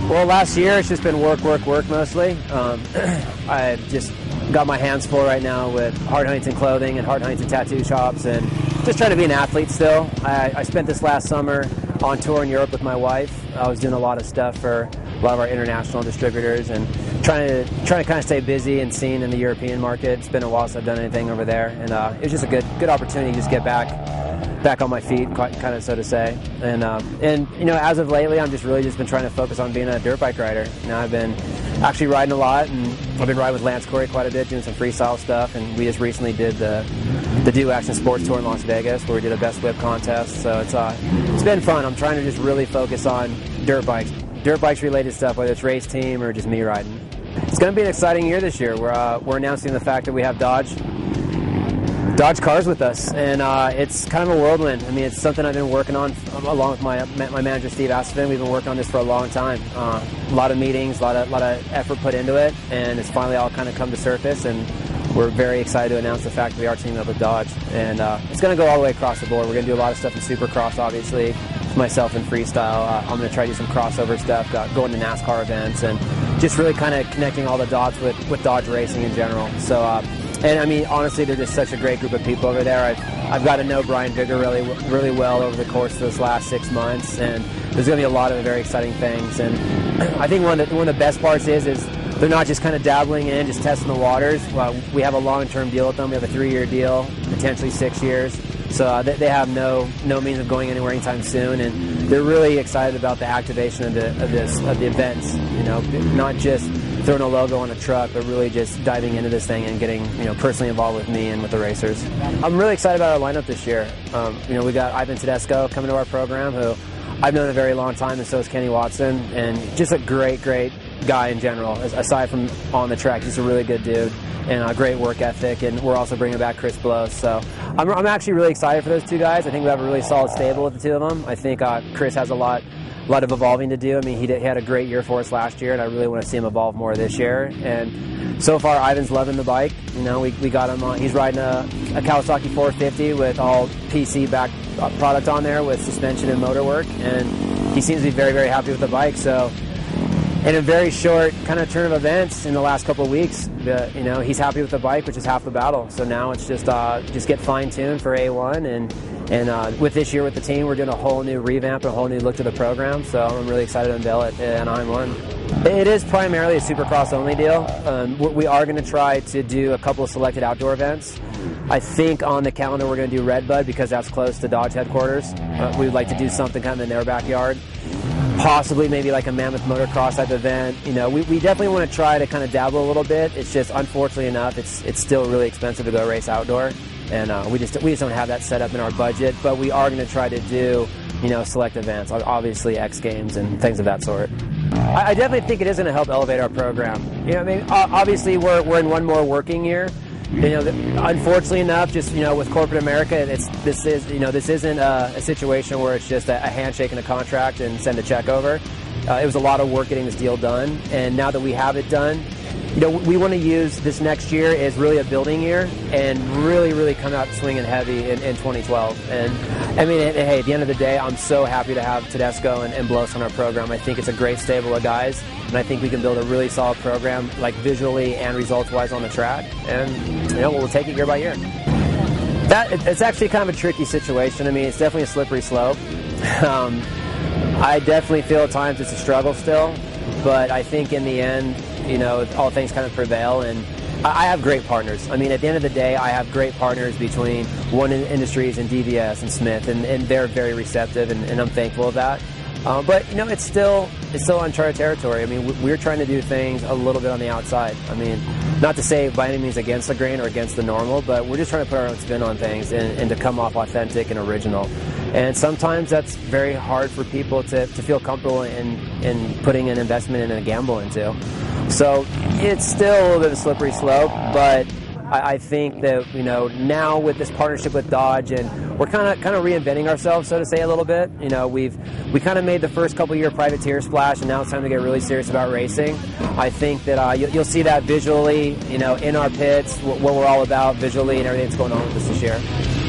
Well, last year it's just been work mostly. I've just got my hands full right now with Hart Huntington clothing and Hart Huntington tattoo shops, and just trying to be an athlete still. I spent this last summer on tour in Europe with my wife. I was doing a lot of stuff for a lot of our international distributors and trying to kind of stay busy and seen in the European market. It's been a while since I've done anything over there, and it was just a good opportunity to just get back on my feet, kind of so to say. And you know, as of lately, I'm just really been trying to focus on being a dirt bike rider. You know, I've been actually riding a lot, and I've been riding with Lance Corey quite a bit, doing some freestyle stuff. And we just recently did the Do Action Sports Tour in Las Vegas, where we did a best whip contest. So it's been fun. I'm trying to just really focus on dirt bikes related stuff, whether it's race team or just me riding. It's going to be an exciting year this year. We're announcing the fact that we have Dodge cars with us, and it's kind of a whirlwind. I mean, it's something I've been working on along with my manager Steve Aspen. We've been working on this for a long time. A lot of meetings, a lot of effort put into it, and it's finally all kind of come to surface. And we're very excited to announce the fact that we are teaming up with Dodge, and it's going to go all the way across the board. We're going to do a lot of stuff in Supercross, obviously. Myself in freestyle. I'm going to try to do some crossover stuff, going to NASCAR events, and just really kind of connecting all the dots with Dodge racing in general. So. And I mean, honestly, they're just such a great group of people over there. I've got to know Brian Vigor really well over the course of this last 6 months, and there's going to be a lot of very exciting things. And I think one of the best parts is they're not just kind of dabbling in, just testing the waters. We have a long-term deal with them. We have a 3-year deal, potentially 6 years. So they have no means of going anywhere anytime soon, and they're really excited about the activation of the events. You know, not just throwing a logo on a truck, but really just diving into this thing and getting personally involved with me and with the racers. I'm really excited about our lineup this year. We got Ivan Tedesco coming to our program, who I've known a very long time, and so is Kenny Watson, and just a great guy in general. Aside from on the track, he's a really good dude and a great work ethic. And we're also bringing back Chris Blow. So I'm actually really excited for those two guys. I think we have a really solid stable with the two of them. I think Chris has a lot of evolving to do. I mean, he had a great year for us last year, and I really want to see him evolve more this year. And so far, Ivan's loving the bike. You know, we got him on. He's riding a Kawasaki 450 with all PC back product on there with suspension and motor work, and he seems to be very, very happy with the bike. So in a very short kind of turn of events in the last couple of weeks, he's happy with the bike, which is half the battle. So now it's just get fine-tuned for A1, and with this year with the team, we're doing a whole new revamp, a whole new look to the program. So I'm really excited to unveil it at Anaheim 1. It is primarily a Supercross only deal. We are going to try to do a couple of selected outdoor events. I think on the calendar we're going to do Redbud because that's close to Dodge headquarters. We would like to do something kind of in their backyard. Possibly maybe like a Mammoth Motocross type event. We definitely want to try to kind of dabble a little bit. It's just, unfortunately enough, it's still really expensive to go race outdoor, and we just don't have that set up in our budget. But we are going to try to do select events, obviously X Games and things of that sort. I definitely think it is going to help elevate our program. Obviously we're in one more working year. Unfortunately enough, just with corporate America, this isn't a situation where it's just a handshake and a contract and send a check over. It was a lot of work getting this deal done, and now that we have it done, we want to use this next year as really a building year and really come out swinging heavy in 2012. And I mean, hey, at the end of the day, I'm so happy to have Tedesco and Bloss on our program. I think it's a great stable of guys, and I think we can build a really solid program, like visually and results-wise on the track. And we'll take it year by year. It's actually kind of a tricky situation. I mean, it's definitely a slippery slope. I definitely feel at times it's a struggle still, but I think in the end, all things kind of prevail, and I have great partners. I mean, at the end of the day, I have great partners between One Industries and DVS and Smith, and they're very receptive, and I'm thankful of that. But it's still uncharted territory. I mean, we're trying to do things a little bit on the outside. I mean, not to say by any means against the grain or against the normal, but we're just trying to put our own spin on things and to come off authentic and original. And sometimes that's very hard for people to feel comfortable in putting an investment and a gamble into. So it's still a little bit of a slippery slope, but I think that, you know, now with this partnership with Dodge, and we're kind of reinventing ourselves, so to say, a little bit. You know, we kind of made the first couple year privateer splash, and now it's time to get really serious about racing. I think that you'll see that visually, you know, in our pits, what we're all about visually, and everything that's going on with us this year.